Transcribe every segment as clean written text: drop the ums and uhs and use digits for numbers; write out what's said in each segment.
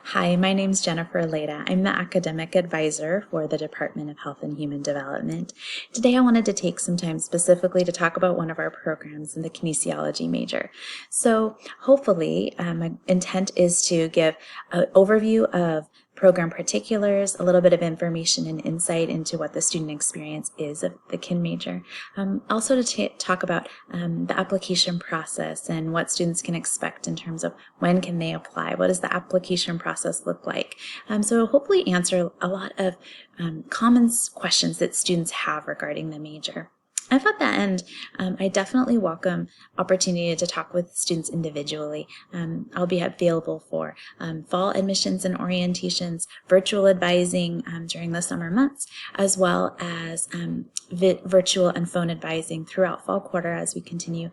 Hi, my name's Jennifer Leita. I'm the academic advisor for the Department of Health and Human Development. Today I wanted to take some time specifically to talk about one of our programs in the kinesiology major. So hopefully my intent is to give an overview of program particulars, a little bit of information and insight into what the student experience is of the kin major. Also to talk about the application process and what students can expect in terms of when can they apply, what does the application process look like. So hopefully answer a lot of common questions that students have regarding the major. If at the end, I definitely welcome opportunity to talk with students individually. I'll be available for fall admissions and orientations, virtual advising during the summer months, as well as virtual and phone advising throughout fall quarter as we continue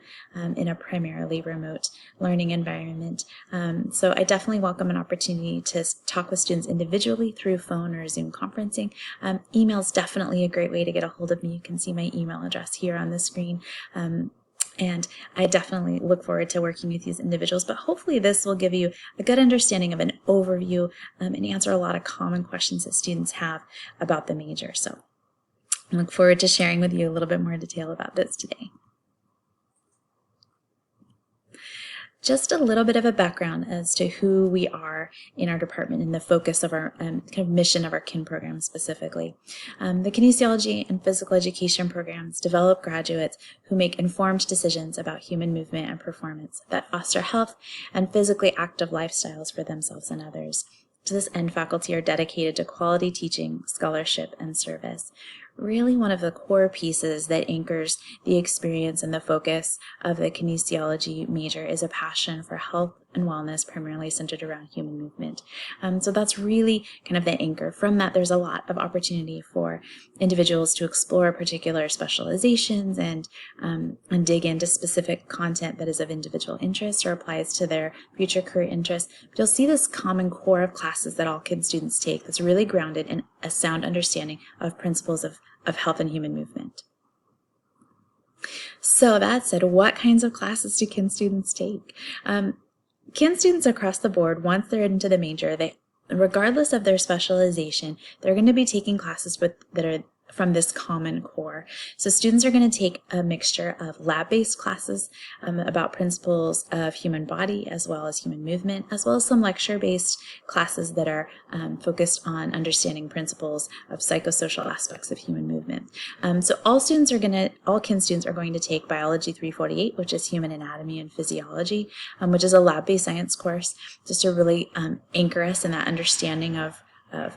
in a primarily remote learning environment. So I definitely welcome an opportunity to talk with students individually through phone or Zoom conferencing. Email is definitely a great way to get a hold of me. You can see my email address here on the screen. And I definitely look forward to working with these individuals, but hopefully this will give you a good understanding of an overview and answer a lot of common questions that students have about the major. So I look forward to sharing with you a little bit more detail about this today. Just a little bit of a background as to who we are in our department and the focus of our kind of mission of our kin program specifically. The kinesiology and physical education programs develop graduates who make informed decisions about human movement and performance that foster health and physically active lifestyles for themselves and others. To this end, faculty are dedicated to quality teaching, scholarship, and service. Really one of the core pieces that anchors the experience and the focus of the kinesiology major is a passion for health and wellness, primarily centered around human movement. So that's really kind of the anchor. From that, there's a lot of opportunity for individuals to explore particular specializations and dig into specific content that is of individual interest or applies to their future career interests. But you'll see this common core of classes that all kin students take that's really grounded in a sound understanding of principles of health and human movement. So that said, what kinds of classes do kin students take? Kin students across the board, once they're into the major, regardless of their specialization, they're going to be taking classes that are from this common core. So students are going to take a mixture of lab-based classes about principles of human body as well as human movement, as well as some lecture-based classes that are focused on understanding principles of psychosocial aspects of human movement. So all kin students are going to take Biology 348, which is Human Anatomy and Physiology, which is a lab-based science course, just to really anchor us in that understanding of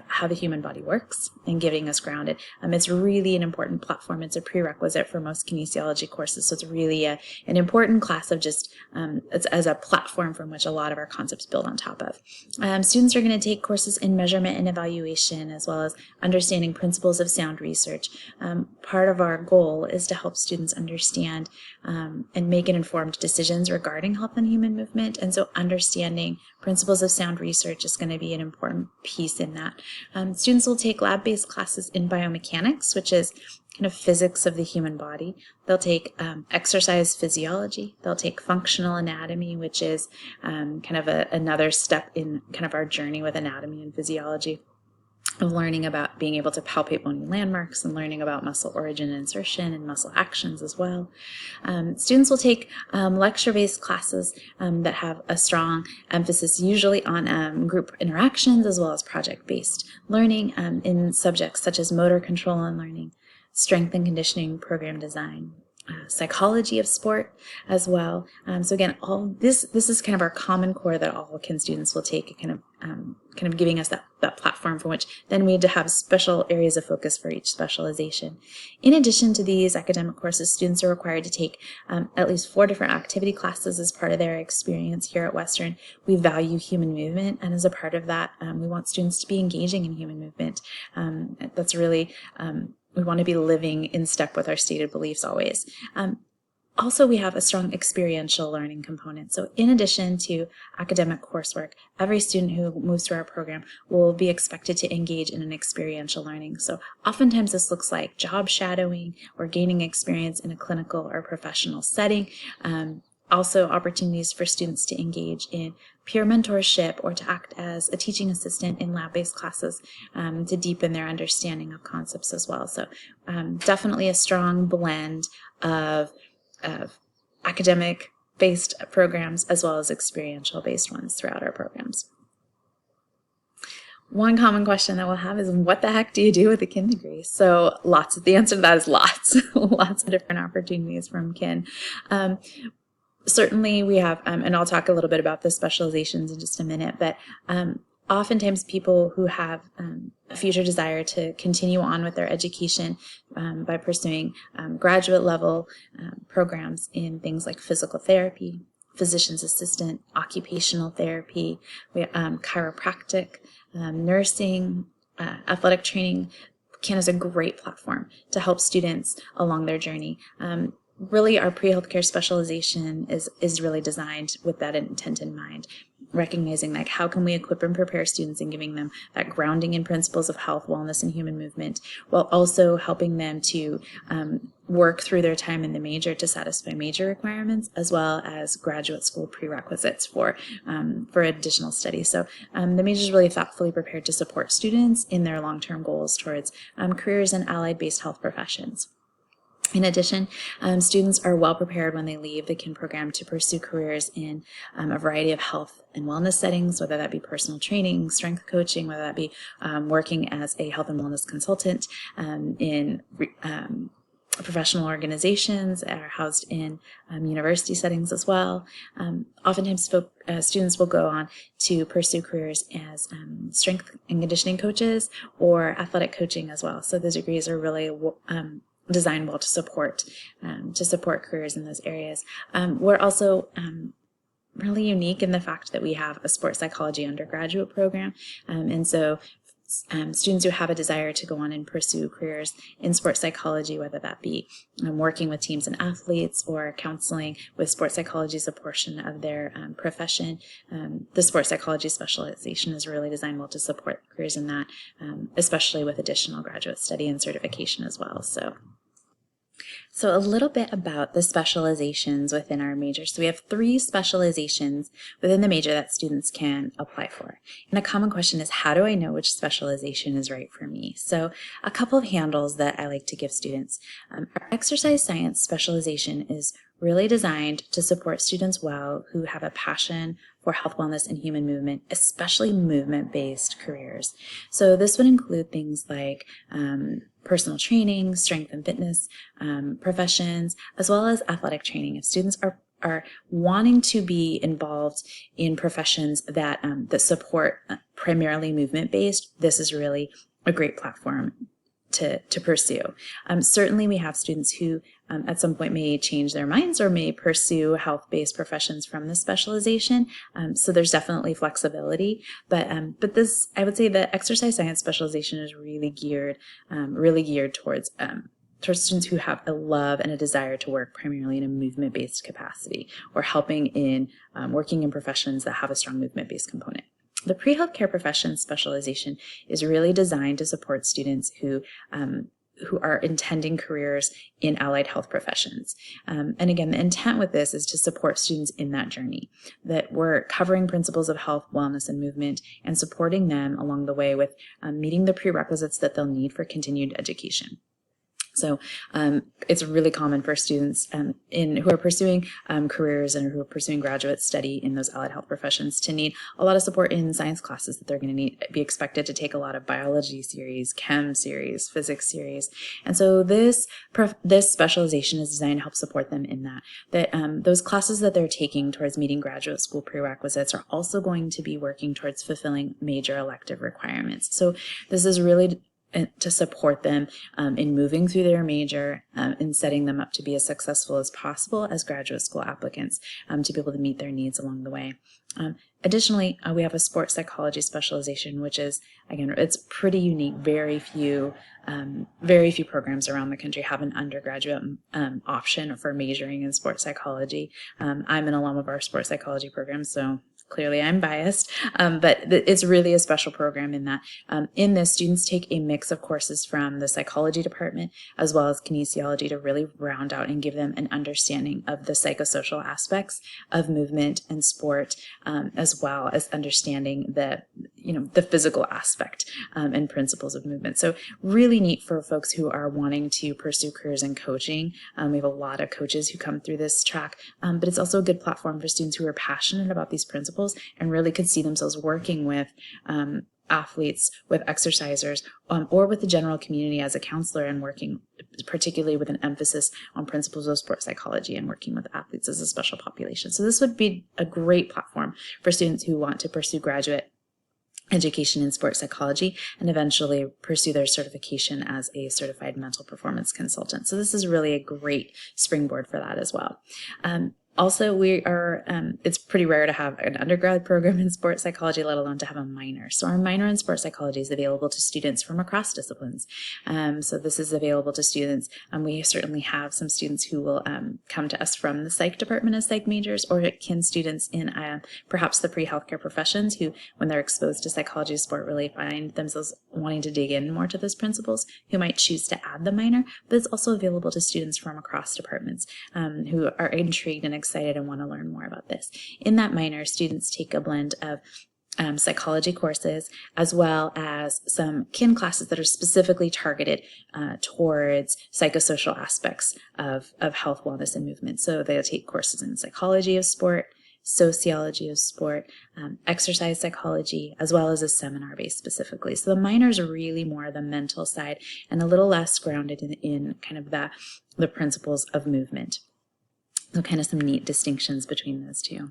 how the human body works and getting us grounded. It's really an important platform. It's a prerequisite for most kinesiology courses, so it's really an important class of just as a platform from which a lot of our concepts build on top of. Students are going to take courses in measurement and evaluation, as well as understanding principles of sound research. Part of our goal is to help students understand and make informed decisions regarding health and human movement, and so understanding principles of sound research is going to be an important piece in that. Students will take lab-based classes in biomechanics, which is kind of physics of the human body. They'll take exercise physiology. They'll take functional anatomy, which is kind of another step in kind of our journey with anatomy and physiology, of learning about being able to palpate bony landmarks and learning about muscle origin and insertion and muscle actions as well. Students will take lecture-based classes that have a strong emphasis usually on group interactions as well as project-based learning in subjects such as motor control and learning, strength and conditioning program design, psychology of sport as well. So again, all this is kind of our common core that all kin students will take, kind of giving us that platform from which then we need to have special areas of focus for each specialization. In addition to these academic courses, students are required to take at least 4 different activity classes as part of their experience here at Western. We value human movement, and as a part of that, we want students to be engaging in human movement. That's really we want to be living in step with our stated beliefs always. Also, we have a strong experiential learning component. So in addition to academic coursework, every student who moves through our program will be expected to engage in an experiential learning. So oftentimes this looks like job shadowing or gaining experience in a clinical or professional setting, Also opportunities for students to engage in peer mentorship or to act as a teaching assistant in lab-based classes to deepen their understanding of concepts as well. So definitely a strong blend of academic-based programs as well as experiential-based ones throughout our programs. One common question that we'll have is, what the heck do you do with a kin degree? So the answer to that is lots, lots of different opportunities from kin. Certainly we have, and I'll talk a little bit about the specializations in just a minute, but oftentimes people who have a future desire to continue on with their education by pursuing graduate level programs in things like physical therapy, physician's assistant, occupational therapy, chiropractic, nursing, athletic training. Kin is a great platform to help students along their journey. Really, our pre-healthcare specialization is really designed with that intent in mind, recognizing like how can we equip and prepare students and giving them that grounding in principles of health, wellness, and human movement, while also helping them to work through their time in the major to satisfy major requirements as well as graduate school prerequisites for additional study. So the major is really thoughtfully prepared to support students in their long-term goals towards careers in allied-based health professions. In addition, students are well prepared when they leave the KIN program to pursue careers in a variety of health and wellness settings, whether that be personal training, strength coaching, whether that be working as a health and wellness consultant in professional organizations, are housed in university settings as well. Oftentimes students will go on to pursue careers as strength and conditioning coaches or athletic coaching as well. So those degrees are really designed well to support careers in those areas. We're also really unique in the fact that we have a sports psychology undergraduate program, and so students who have a desire to go on and pursue careers in sports psychology, whether that be working with teams and athletes or counseling with sports psychology as a portion of their profession, the sports psychology specialization is really designed well to support careers in that, especially with additional graduate study and certification as well. So a little bit about the specializations within our major. So we have 3 specializations within the major that students can apply for. And a common question is, how do I know which specialization is right for me? So a couple of handles that I like to give students. Our exercise science specialization is really designed to support students well who have a passion for health, wellness, and human movement, especially movement-based careers. So this would include things like personal training, strength and fitness professions, as well as athletic training. If students are wanting to be involved in professions that support primarily movement-based, this is really a great platform to pursue. Certainly we have students who at some point may change their minds or may pursue health-based professions from this specialization. So there's definitely flexibility, but this, I would say the exercise science specialization is really geared towards students who have a love and a desire to work primarily in a movement-based capacity or helping in working in professions that have a strong movement-based component. The pre-healthcare professions specialization is really designed to support students who are intending careers in allied health professions. And again, the intent with this is to support students in that journey, that we're covering principles of health, wellness, and movement and supporting them along the way with meeting the prerequisites that they'll need for continued education. So it's really common for students who are pursuing careers and who are pursuing graduate study in those allied health professions to need a lot of support in science classes that they're going to be expected to take a lot of biology series, chem series, physics series. And so this specialization is designed to help support them in that those classes that they're taking towards meeting graduate school prerequisites are also going to be working towards fulfilling major elective requirements. So this is really to support them in moving through their major and setting them up to be as successful as possible as graduate school applicants to be able to meet their needs along the way. Additionally, we have a sports psychology specialization, which is, again, it's pretty unique. Very few programs around the country have an undergraduate option for majoring in sports psychology. I'm an alum of our sports psychology program, so clearly I'm biased, but it's really a special program in that in this, students take a mix of courses from the psychology department as well as kinesiology to really round out and give them an understanding of the psychosocial aspects of movement and sport, as well as understanding the physical aspect and principles of movement. So really neat for folks who are wanting to pursue careers in coaching. We have a lot of coaches who come through this track, but it's also a good platform for students who are passionate about these principles and really could see themselves working with athletes, with exercisers, or with the general community as a counselor, and working particularly with an emphasis on principles of sports psychology and working with athletes as a special population. So this would be a great platform for students who want to pursue graduate education in sports psychology and eventually pursue their certification as a certified mental performance consultant. So this is really a great springboard for that as well. Also, it's pretty rare to have an undergrad program in sports psychology, let alone to have a minor. So our minor in sports psychology is available to students from across disciplines. So this is available to students. We certainly have some students who will come to us from the psych department as psych majors, or kin students in perhaps the pre-healthcare professions who, when they're exposed to psychology of sport, really find themselves wanting to dig in more to those principles, who might choose to add the minor. But it's also available to students from across departments who are intrigued and excited and want to learn more about this. In that minor, students take a blend of psychology courses as well as some kin classes that are specifically targeted towards psychosocial aspects of health, wellness, and movement. So they'll take courses in psychology of sport, sociology of sport, exercise psychology, as well as a seminar based specifically. So the minors are really more the mental side and a little less grounded in kind of the principles of movement. So kind of some neat distinctions between those two.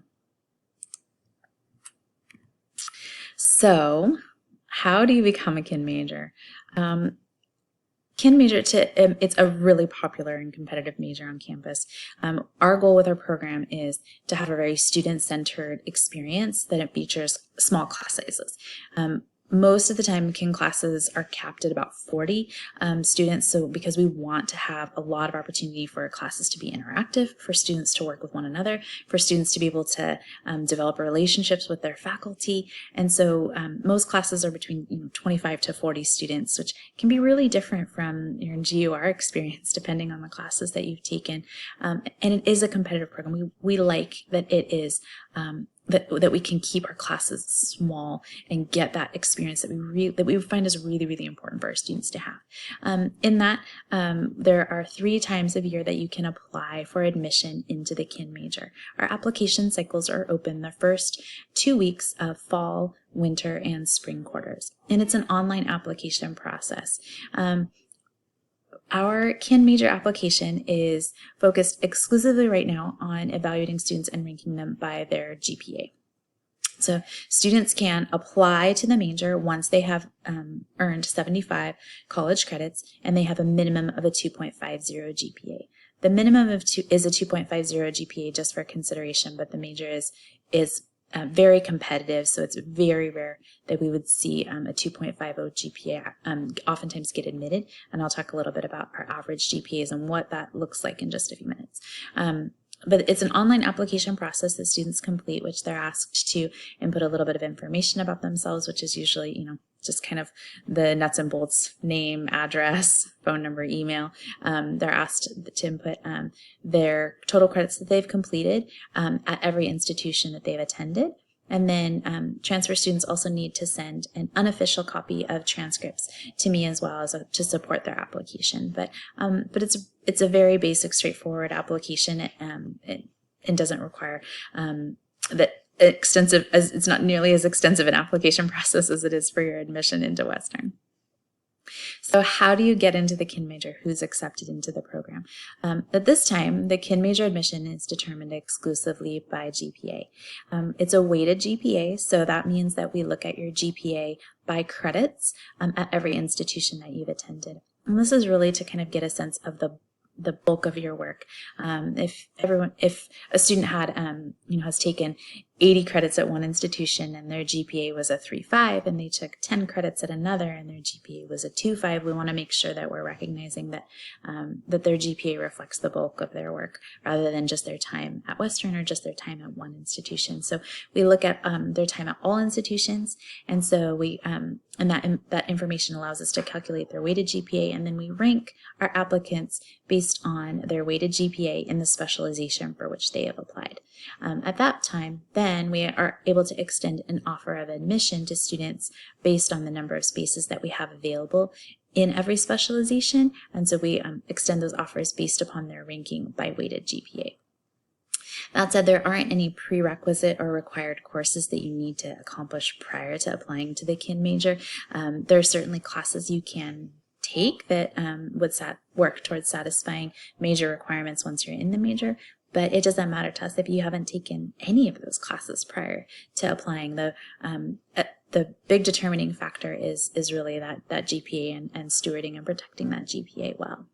So how do you become a kin major? Kin major, it's a really popular and competitive major on campus. Our goal with our program is to have a very student-centered experience that it features small class sizes. Most of the time, kin classes are capped at about 40 students, so because we want to have a lot of opportunity for classes to be interactive, for students to work with one another, for students to be able to develop relationships with their faculty. And so most classes are between 25 to 40 students, which can be really different from your GUR experience depending on the classes that you've taken. And it is a competitive program. We like that it is that we can keep our classes small and get that experience that we find is really, really important for our students to have. In that, there are 3 times of year that you can apply for admission into the kin major. Our application cycles are open the first 2 weeks of fall, winter, and spring quarters, and it's an online application process. Our kin major application is focused exclusively right now on evaluating students and ranking them by their GPA. So students can apply to the major once they have earned 75 college credits and they have a minimum of a 2.50 GPA. The minimum is a 2.50 GPA just for consideration, but the major is very competitive, so it's very rare that we would see a 2.50 GPA oftentimes get admitted, and I'll talk a little bit about our average GPAs and what that looks like in just a few minutes. But it's an online application process that students complete, which they're asked to input a little bit of information about themselves, which is usually, just kind of the nuts and bolts: name, address, phone number, email. They're asked to input their total credits that they've completed at every institution that they've attended. And then transfer students also need to send an unofficial copy of transcripts to me as well as to support their application. But it's a very basic, straightforward application. It doesn't require it's not nearly as extensive an application process as it is for your admission into Western. So how do you get into the kin major? Who's accepted into the program? At this time, the kin major admission is determined exclusively by GPA. It's a weighted GPA, so that means that we look at your GPA by credits at every institution that you've attended. And this is really to kind of get a sense of the bulk of your work. If a student had has taken 80 credits at one institution and their GPA was a 3.5, and they took 10 credits at another and their GPA was a 2.5, we want to make sure that we're recognizing that that their GPA reflects the bulk of their work rather than just their time at Western or just their time at one institution. So we look at their time at all institutions, and so we and that information allows us to calculate their weighted GPA, and then we rank our applicants based on their weighted GPA in the specialization for which they have applied. At that time, then we are able to extend an offer of admission to students based on the number of spaces that we have available in every specialization, and so we extend those offers based upon their ranking by weighted GPA. That said, there aren't any prerequisite or required courses that you need to accomplish prior to applying to the kin major. There are certainly classes you can take that would work towards satisfying major requirements once you're in the major, but it doesn't matter to us if you haven't taken any of those classes prior to applying. The big determining factor is really that GPA and stewarding and protecting that GPA well.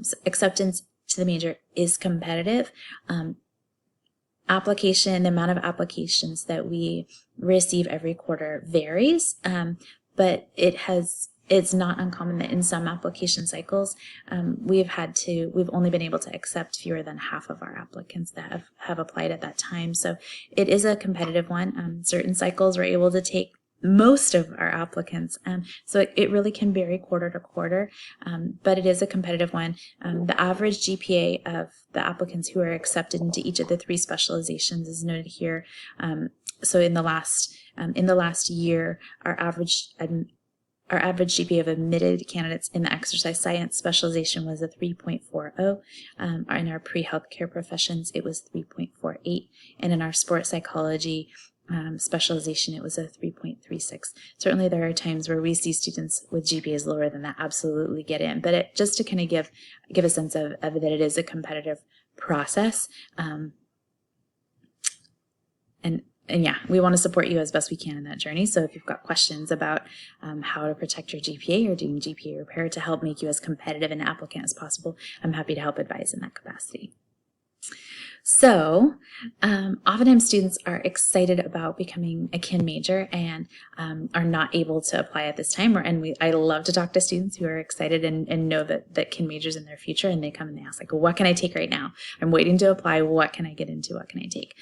So acceptance to the major is competitive. The amount of applications that we receive every quarter varies, but it's not uncommon that in some application cycles, we've only been able to accept fewer than half of our applicants that have applied at that time. So it is a competitive one. Certain cycles we're able to take most of our applicants. So it really can vary quarter to quarter, but it is a competitive one. The average GPA of the applicants who are accepted into each of the 3 specializations is noted here. So in the last year, our average GPA of admitted candidates in the exercise science specialization was a 3.40. In our pre-healthcare professions, it was 3.48. And in our sports psychology specialization, it was a 3.36. Certainly there are times where we see students with GPAs lower than that absolutely get in, but just to kind of give a sense of that it is a competitive process. And yeah, we want to support you as best we can in that journey. So if you've got questions about how to protect your GPA or doing GPA repair to help make you as competitive an applicant as possible, I'm happy to help advise in that capacity. So oftentimes students are excited about becoming a kin major and are not able to apply at this time. I love to talk to students who are excited and know that kin majors in their future, and they come and they ask, like, well, what can I take right now? I'm waiting to apply. What can I get into? What can I take?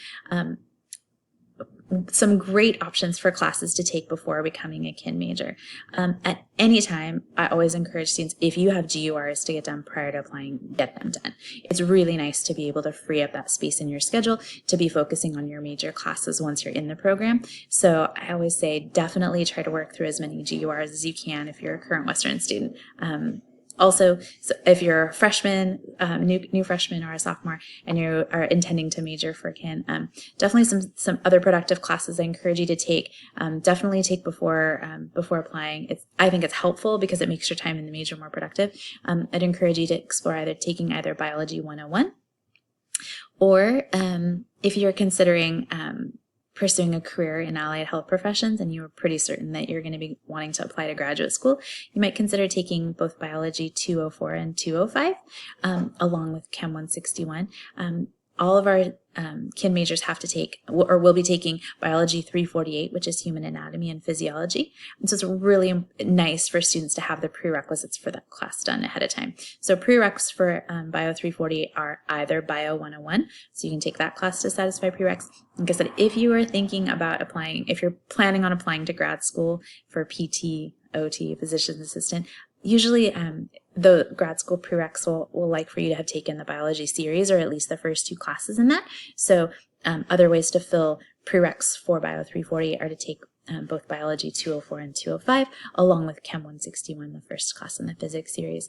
Some great options for classes to take before becoming a kin major. At any time, I always encourage students, if you have GURs to get done prior to applying, get them done. It's really nice to be able to free up that space in your schedule to be focusing on your major classes once you're in the program. So I always say definitely try to work through as many GURs as you can if you're a current Western student. Also, so if you're a freshman, new freshman or a sophomore, and you are intending to major for kin, definitely some other productive classes I encourage you to take. Definitely take before applying. I think it's helpful because it makes your time in the major more productive. I'd encourage you to explore taking Biology 101, or if you're considering pursuing a career in allied health professions and you're pretty certain that you're going to be wanting to apply to graduate school, you might consider taking both Biology 204 and 205 along with Chem 161. All of our kin majors have to take, or will be taking, Biology 348, which is human anatomy and physiology. And so it's really nice for students to have the prerequisites for that class done ahead of time. So prereqs for Bio 348 are either Bio 101, so you can take that class to satisfy prereqs. Like I said, if you are thinking about applying, if you're planning on applying to grad school for PT, OT, physician's assistant, usually the grad school prereqs will like for you to have taken the biology series or at least the first 2 classes in that. So other ways to fill prereqs for Bio 348 are to take both Biology 204 and 205 along with Chem 161, the first class in the physics series.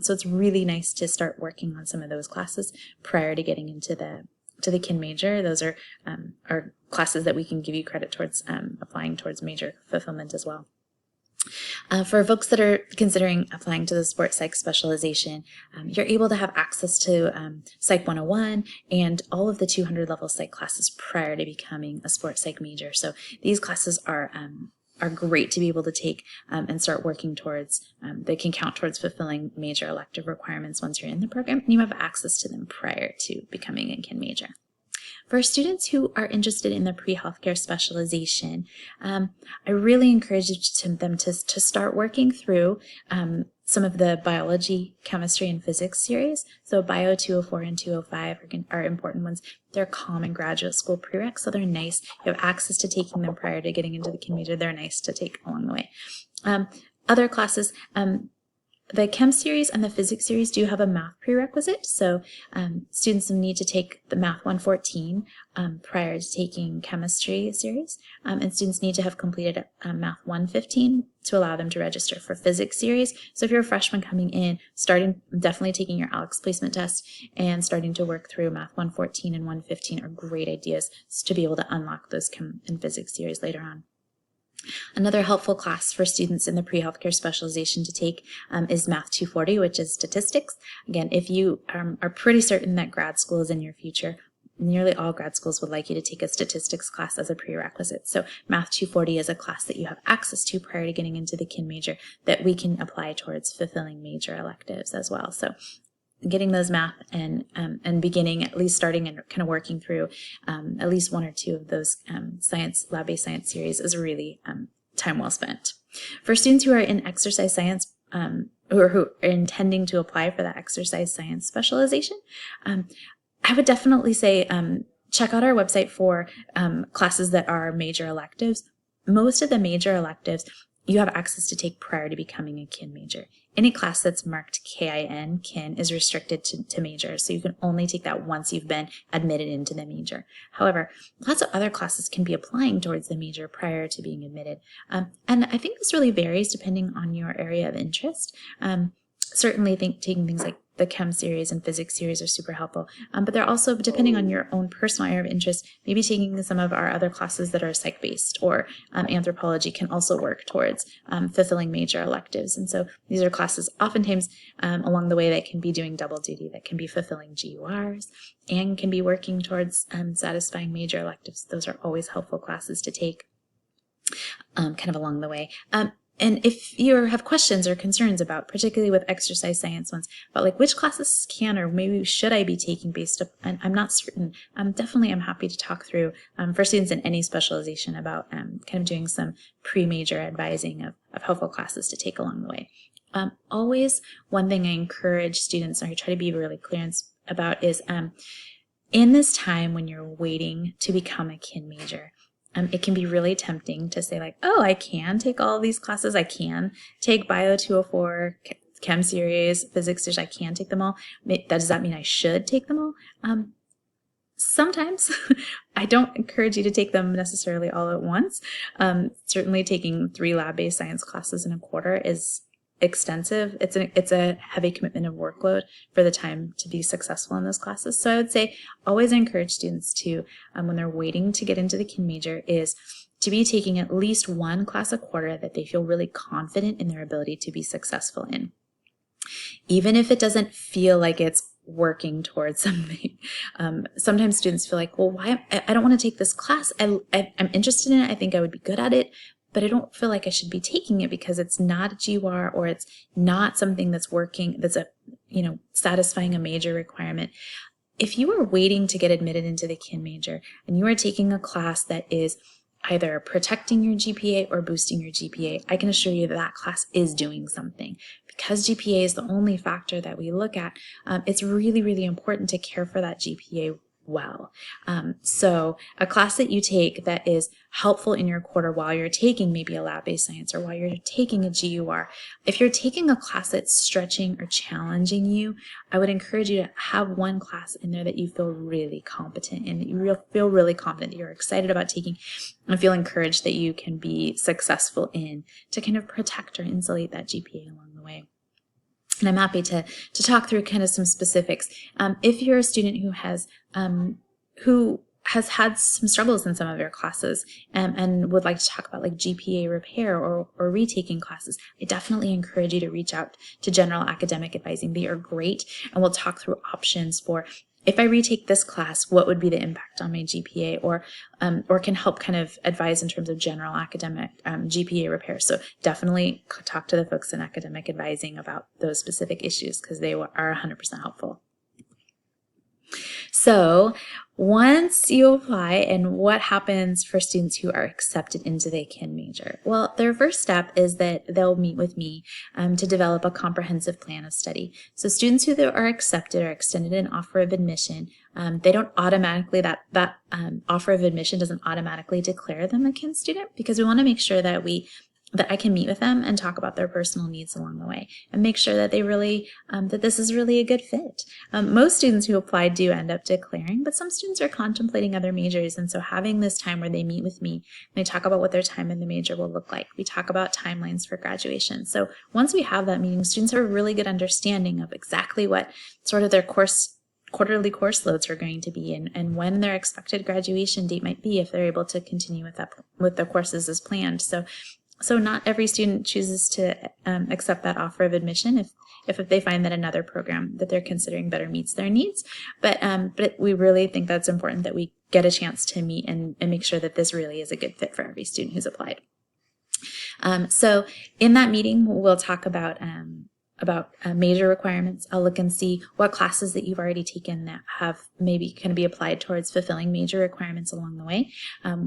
So it's really nice to start working on some of those classes prior to getting into the kin major. Those are classes that we can give you credit towards applying towards major fulfillment as well. For folks that are considering applying to the sports psych specialization, you're able to have access to Psych 101 and all of the 200 level psych classes prior to becoming a sports psych major. So these classes are great to be able to take and start working towards. They can count towards fulfilling major elective requirements once you're in the program, and you have access to them prior to becoming a kin major. For students who are interested in the pre-healthcare specialization, I really encourage them to start working through some of the biology, chemistry, and physics series. So Bio 204 and 205 are important ones. They're common graduate school prereqs, so they're nice. You have access to taking them prior to getting into the kin major. They're nice to take along the way. Other classes, the chem series and the physics series do have a math prerequisite, so students need to take the Math 114 prior to taking chemistry series, and students need to have completed Math 115 to allow them to register for physics series. So if you're a freshman coming in, definitely taking your ALEX placement test and starting to work through Math 114 and 115 are great ideas to be able to unlock those chem and physics series later on. Another helpful class for students in the pre-healthcare specialization to take is Math 240, which is statistics. Again, if you are pretty certain that grad school is in your future, nearly all grad schools would like you to take a statistics class as a prerequisite. So Math 240 is a class that you have access to prior to getting into the kin major that we can apply towards fulfilling major electives as well. So getting those math and beginning, at least starting and kind of working through at least one or two of those lab-based science series is really time well spent. For students who are in exercise science or who are intending to apply for that exercise science specialization, I would definitely say check out our website for classes that are major electives. Most of the major electives you have access to take prior to becoming a kin major. Any class that's marked KIN, kin, is restricted to majors, so you can only take that once you've been admitted into the major. However, lots of other classes can be applying towards the major prior to being admitted. And I think this really varies depending on your area of interest. Certainly taking things like the chem series and physics series are super helpful, but they're also, depending on your own personal area of interest, maybe taking some of our other classes that are psych-based or anthropology can also work towards fulfilling major electives. And so these are classes oftentimes along the way that can be doing double duty, that can be fulfilling GURs and can be working towards satisfying major electives. Those are always helpful classes to take kind of along the way. And if you have questions or concerns about, particularly with exercise science ones, about like which classes can or maybe should I be taking based up, and I'm not certain, definitely I'm happy to talk through for students in any specialization about kind of doing some pre-major advising of helpful classes to take along the way. Always one thing I encourage students, or I try to be really clear about, is in this time when you're waiting to become a kin major, it can be really tempting to say like, oh, I can take all of these classes. I can take Bio 204, Chem series, Physics series. I can take them all. Does that mean I should take them all? Sometimes. I don't encourage you to take them necessarily all at once. Certainly taking 3 lab-based science classes in a quarter is extensive. It's a heavy commitment of workload for the time to be successful in those classes. So I would say always encourage students to, when they're waiting to get into the kin major, is to be taking at least 1 class a quarter that they feel really confident in their ability to be successful in. Even if it doesn't feel like it's working towards something. Sometimes students feel like, well, I don't want to take this class. I'm interested in it. I think I would be good at it, but I don't feel like I should be taking it because it's not a GWAR or it's not something that's working, that's satisfying a major requirement. If you are waiting to get admitted into the kin major and you are taking a class that is either protecting your GPA or boosting your GPA, I can assure you that that class is doing something. Because GPA is the only factor that we look at, it's really, really important to care for that GPA well. So a class that you take that is helpful in your quarter while you're taking maybe a lab-based science or while you're taking a GUR, if you're taking a class that's stretching or challenging you, I would encourage you to have 1 class in there that you feel really competent in, that you feel really confident that you're excited about taking and feel encouraged that you can be successful in, to kind of protect or insulate that GPA along the way. And I'm happy to talk through kind of some specifics. If you're a student who has had some struggles in some of your classes and would like to talk about like GPA repair or retaking classes, I definitely encourage you to reach out to General Academic Advising. They are great, and we'll talk through options for, if I retake this class, what would be the impact on my GPA, or can help kind of advise in terms of general academic GPA repair. So definitely talk to the folks in academic advising about those specific issues because they are 100% helpful. So once you apply, and what happens for students who are accepted into the kin major? Well, their first step is that they'll meet with me to develop a comprehensive plan of study. So students who are accepted or extended an offer of admission, they don't automatically, that offer of admission doesn't automatically declare them a kin student, because we want to make sure that I can meet with them and talk about their personal needs along the way and make sure that they really, that this is really a good fit. Most students who apply do end up declaring, but some students are contemplating other majors. And so having this time where they meet with me and they talk about what their time in the major will look like. We talk about timelines for graduation. So once we have that meeting, students have a really good understanding of exactly what sort of their quarterly course loads are going to be, and when their expected graduation date might be if they're able to continue with the courses as planned. So not every student chooses to accept that offer of admission if they find that another program that they're considering better meets their needs. But we really think that's important, that we get a chance to meet and make sure that this really is a good fit for every student who's applied. So in that meeting, we'll talk about major requirements. I'll look and see what classes that you've already taken that have maybe can be applied towards fulfilling major requirements along the way.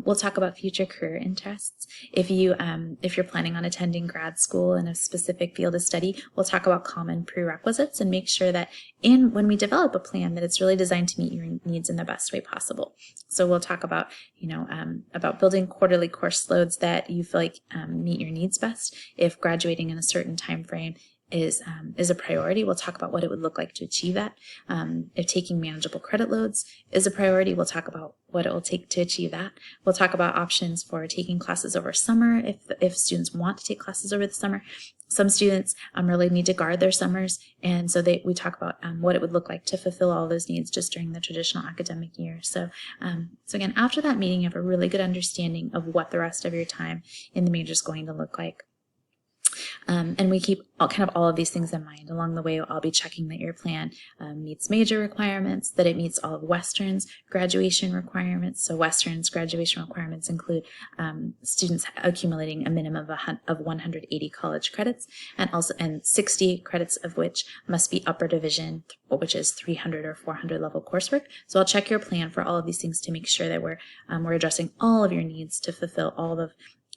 We'll talk about future career interests. If you're planning on attending grad school in a specific field of study, we'll talk about common prerequisites and make sure that when we develop a plan, that it's really designed to meet your needs in the best way possible. So we'll talk about about building quarterly course loads that you feel like meet your needs best. If graduating in a certain time frame is a priority, we'll talk about what it would look like to achieve that. If taking manageable credit loads is a priority, we'll talk about what it will take to achieve that. We'll talk about options for taking classes over summer if students want to take classes over the summer. Some students really need to guard their summers, and so we talk about what it would look like to fulfill all those needs just during the traditional academic year. So again, after that meeting, you have a really good understanding of what the rest of your time in the major is going to look like. And we keep all of these things in mind. Along the way, I'll be checking that your plan meets major requirements, that it meets all of Western's graduation requirements. So Western's graduation requirements include students accumulating a minimum of 180 college credits, and 60 credits of which must be upper division, which is 300 or 400 level coursework. So I'll check your plan for all of these things to make sure that we're addressing all of your needs to fulfill all of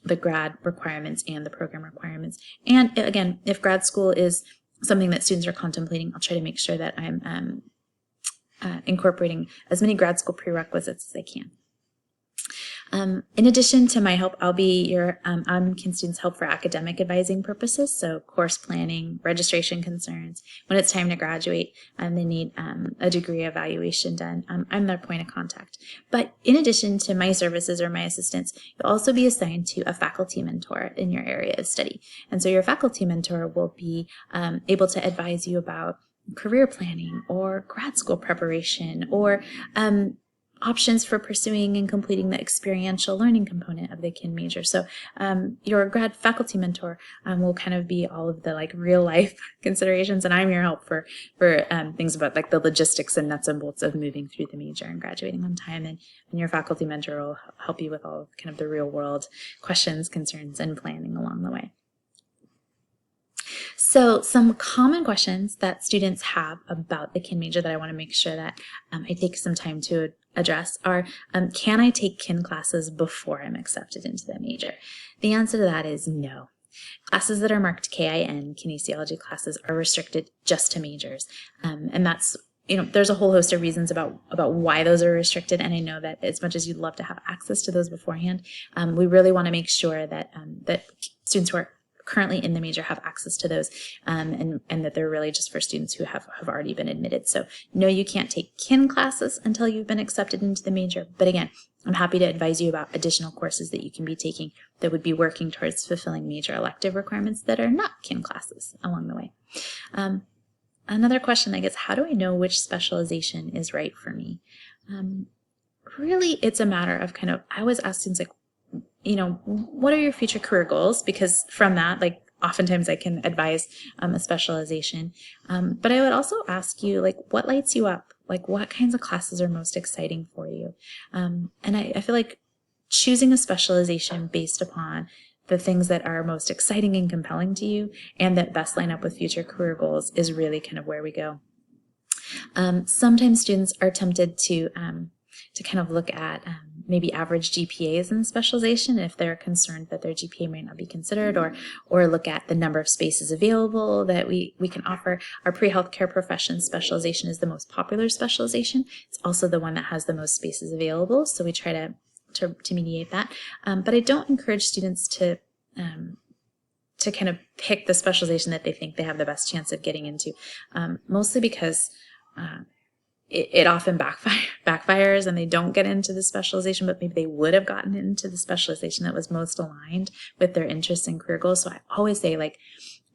the grad requirements and the program requirements. And again, if grad school is something that students are contemplating, I'll try to make sure that I'm incorporating as many grad school prerequisites as I can. In addition to my help, I'll be I'm Kin Students' help for academic advising purposes, so course planning, registration concerns. When it's time to graduate and they need a degree evaluation done, I'm their point of contact. But in addition to my services or my assistance, you'll also be assigned to a faculty mentor in your area of study. And so your faculty mentor will be able to advise you about career planning or grad school preparation or options for pursuing and completing the experiential learning component of the kin major. So your grad faculty mentor will kind of be all of the real life considerations, and I'm your help for things about the logistics and nuts and bolts of moving through the major and graduating on time. And your faculty mentor will help you with all of kind of the real world questions, concerns, and planning along the way. So some common questions that students have about the kin major that I want to make sure that I take some time to address are, can I take kin classes before I'm accepted into the major? The answer to that is no. Classes that are marked KIN, kinesiology classes, are restricted just to majors. And that's, there's a whole host of reasons about why those are restricted. And I know that as much as you'd love to have access to those beforehand, we really want to make sure that that students who are currently in the major have access to those, and that they're really just for students who have already been admitted. So no, you can't take kin classes until you've been accepted into the major. But again, I'm happy to advise you about additional courses that you can be taking that would be working towards fulfilling major elective requirements that are not kin classes along the way. Another question, I guess, how do I know which specialization is right for me? Really, it's a matter of I always ask students, what are your future career goals? Because from that, oftentimes I can advise a specialization. But I would also ask you, what lights you up? What kinds of classes are most exciting for you? And I feel like choosing a specialization based upon the things that are most exciting and compelling to you and that best line up with future career goals is really kind of where we go. Sometimes students are tempted to kind of look at maybe average GPAs in specialization if they're concerned that their GPA might not be considered, or look at the number of spaces available that we can offer. Our pre-healthcare professions specialization is the most popular specialization. It's also the one that has the most spaces available, so we try to mediate that. But I don't encourage students to kind of pick the specialization that they think they have the best chance of getting into, mostly because it often backfires and they don't get into the specialization, but maybe they would have gotten into the specialization that was most aligned with their interests and career goals. So I always say, like,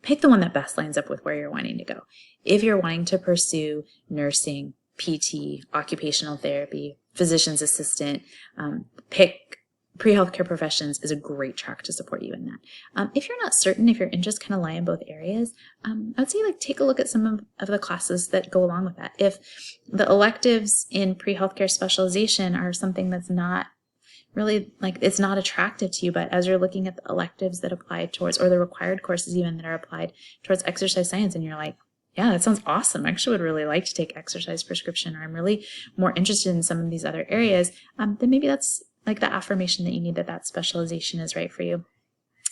pick the one that best lines up with where you're wanting to go. If you're wanting to pursue nursing, PT, occupational therapy, physician's assistant, pick pre-healthcare professions is a great track to support you in that. If you're not certain, if your interests kind of lie in both areas, I would say, like, take a look at some of the classes that go along with that. If the electives in pre-healthcare specialization are something that's not really, like, it's not attractive to you, but as you're looking at the electives that apply towards, or the required courses even that are applied towards exercise science, and you're like, yeah, that sounds awesome. I actually would really like to take exercise prescription, or I'm really more interested in some of these other areas, then maybe that's like the affirmation that you need, that specialization is right for you.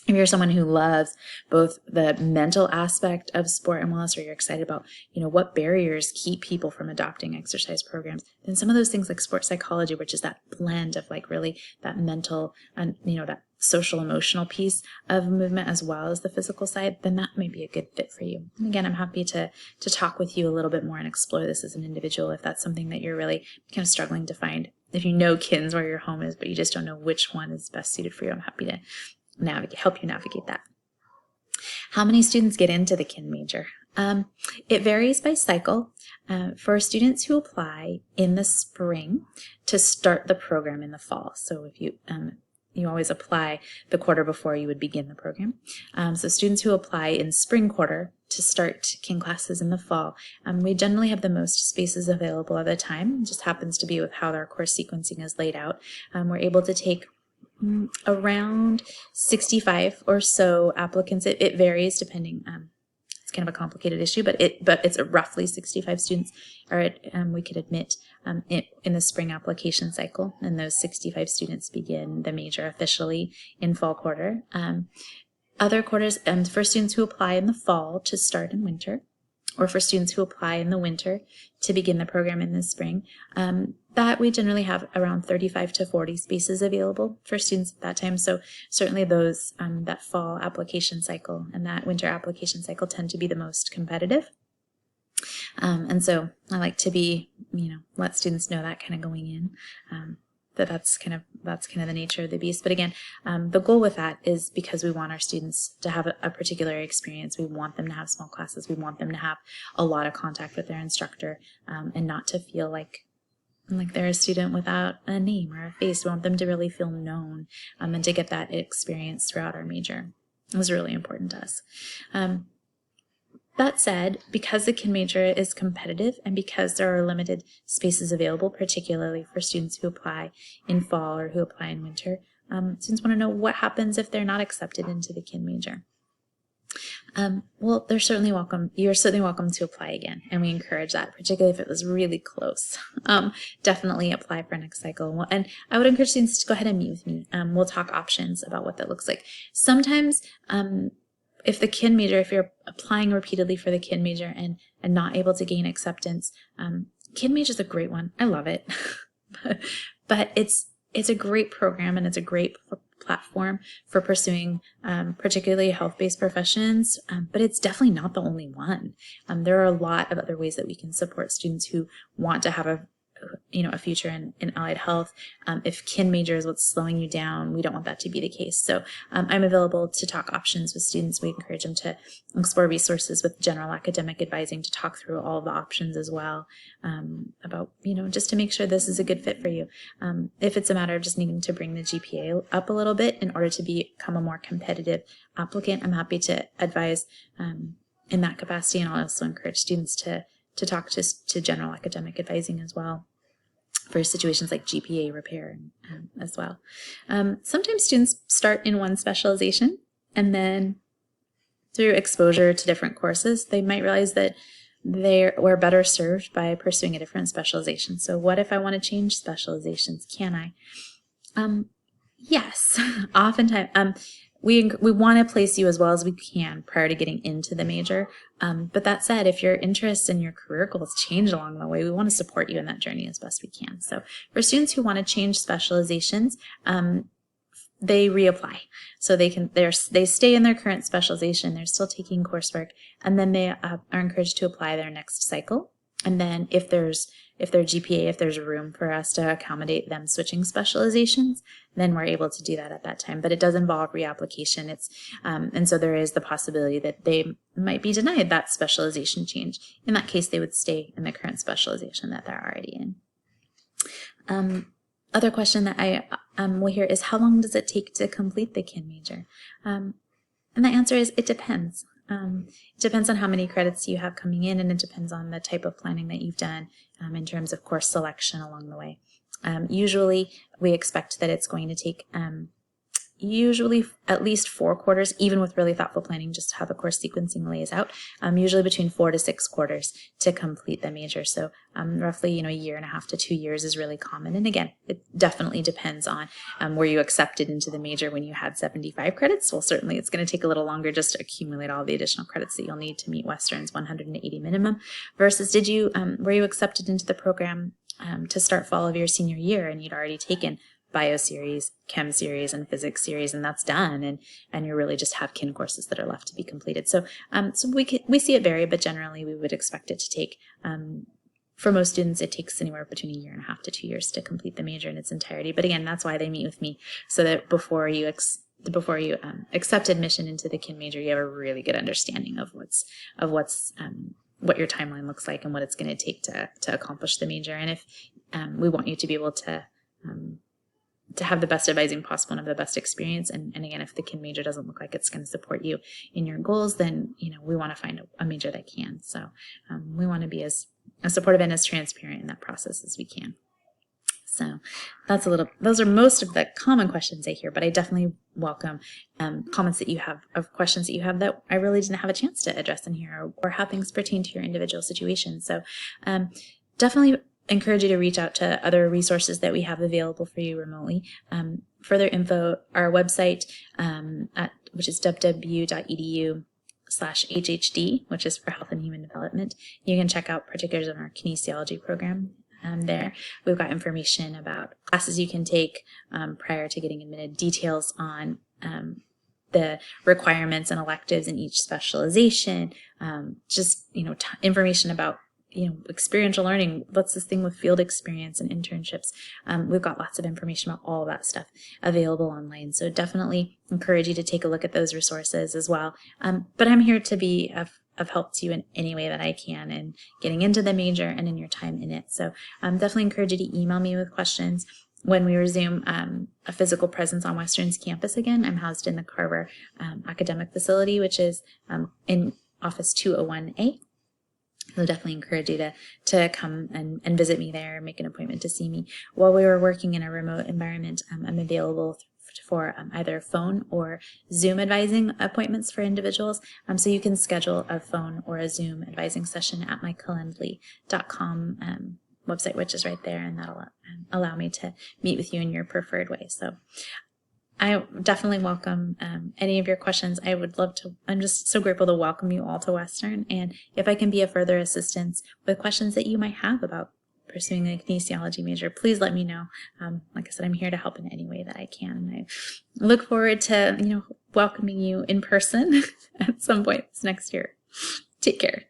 If you're someone who loves both the mental aspect of sport and wellness, or you're excited about, what barriers keep people from adopting exercise programs, then some of those things like sports psychology, which is that blend of like really that mental and, that social emotional piece of movement as well as the physical side, then that might be a good fit for you. And again, I'm happy to talk with you a little bit more and explore this as an individual if that's something that you're really kind of struggling to find. If you know KINS where your home is, but you just don't know which one is best suited for you, I'm happy to help you navigate that. How many students get into the KIN major? It varies by cycle. For students who apply in the spring to start the program in the fall, so if you always apply the quarter before you would begin the program. So students who apply in spring quarter to start KIN classes in the fall, we generally have the most spaces available at the time. It just happens to be with how our course sequencing is laid out. We're able to take around 65 or so applicants. It varies depending. It's kind of a complicated issue, but it's roughly 65 students we could admit in the spring application cycle, and those 65 students begin the major officially in fall quarter. Other quarters, for students who apply in the fall to start in winter, or for students who apply in the winter to begin the program in the spring, that we generally have around 35 to 40 spaces available for students at that time. So certainly those, that fall application cycle and that winter application cycle tend to be the most competitive. And so I like to let students know that kind of going in, that's kind of the nature of the beast. But again, the goal with that is because we want our students to have a particular experience. We want them to have small classes. We want them to have a lot of contact with their instructor, and not to feel like they're a student without a name or a face. We want them to really feel known, and to get that experience throughout our major. It was really important to us. That said, because the KIN major is competitive and because there are limited spaces available, particularly for students who apply in fall or who apply in winter, students want to know what happens if they're not accepted into the KIN major. Well, they're certainly welcome. You're certainly welcome to apply again, and we encourage that, particularly if it was really close. Definitely apply for next cycle. And I would encourage students to go ahead and meet with me. We'll talk options about what that looks like. Sometimes, if you're applying repeatedly for the KIN major and not able to gain acceptance, KIN major is a great one. I love it, but it's a great program and it's a great platform for pursuing particularly health-based professions, but it's definitely not the only one. There are a lot of other ways that we can support students who want to have a future in allied health. If KIN major is what's slowing you down, we don't want that to be the case. So I'm available to talk options with students. We encourage them to explore resources with general academic advising to talk through all the options as well, about, just to make sure this is a good fit for you. If it's a matter of just needing to bring the GPA up a little bit in order to become a more competitive applicant, I'm happy to advise in that capacity, and I'll also encourage students to talk to general academic advising as well for situations like GPA repair as well. Sometimes students start in one specialization, and then through exposure to different courses, they might realize that we're better served by pursuing a different specialization. So what if I want to change specializations? Can I? Yes, oftentimes. We want to place you as well as we can prior to getting into the major. But that said, if your interests and your career goals change along the way, we want to support you in that journey as best we can. So for students who want to change specializations, they reapply. So they stay in their current specialization, they're still taking coursework, and then they are encouraged to apply their next cycle. And then if there's GPA, if there's room for us to accommodate them switching specializations, then we're able to do that at that time. But it does involve reapplication. And so there is the possibility that they might be denied that specialization change. In that case, they would stay in the current specialization that they're already in. Other question that I will hear is, how long does it take to complete the kin major? And the answer is, it depends. It depends on how many credits you have coming in, and it depends on the type of planning that you've done in terms of course selection along the way. Usually we expect that it's going to take usually at least 4 quarters, even with really thoughtful planning, just how the course sequencing lays out, usually between 4 to 6 quarters to complete the major. So roughly, a year and a half to 2 years is really common. And again, it definitely depends on were you accepted into the major when you had 75 credits? Well, certainly it's going to take a little longer just to accumulate all the additional credits that you'll need to meet Western's 180 minimum, versus were you accepted into the program to start fall of your senior year and you'd already taken bio series, chem series, and physics series, and that's done, and you really just have kin courses that are left to be completed. So we see it vary, but generally we would expect it to take, for most students, it takes anywhere between a year and a half to 2 years to complete the major in its entirety. But again, that's why they meet with me, so that before you accept admission into the kin major, you have a really good understanding of what your timeline looks like and what it's going to take to accomplish the major. And if we want you to be able to have the best advising possible and have the best experience. And again, if the kin major doesn't look like it's going to support you in your goals, then, we want to find a major that can. So we want to be as supportive and as transparent in that process as we can. So those are most of the common questions I hear, but I definitely welcome comments that you have, of questions that you have that I really didn't have a chance to address in here, or how things pertain to your individual situation. So definitely encourage you to reach out to other resources that we have available for you remotely. Further info, our website, which is www.edu/HHD, which is for Health and Human Development. You can check out particulars on our Kinesiology program there. We've got information about classes you can take prior to getting admitted, details on the requirements and electives in each specialization, information about experiential learning. What's this thing with field experience and internships? We've got lots of information about all of that stuff available online. So definitely encourage you to take a look at those resources as well. But I'm here to be of help to you in any way that I can in getting into the major and in your time in it. So definitely encourage you to email me with questions. When we resume a physical presence on Western's campus again, I'm housed in the Carver Academic Facility, which is in Office 201A. So definitely encourage you to come and visit me there, make an appointment to see me. While we were working in a remote environment, I'm available for either phone or Zoom advising appointments for individuals. So you can schedule a phone or a Zoom advising session at my calendly.com website, which is right there, and that'll allow me to meet with you in your preferred way. So I definitely welcome any of your questions. I'm just so grateful to welcome you all to Western. And if I can be of further assistance with questions that you might have about pursuing a kinesiology major, please let me know. Like I said, I'm here to help in any way that I can. And I look forward to, welcoming you in person at some point this next year. Take care.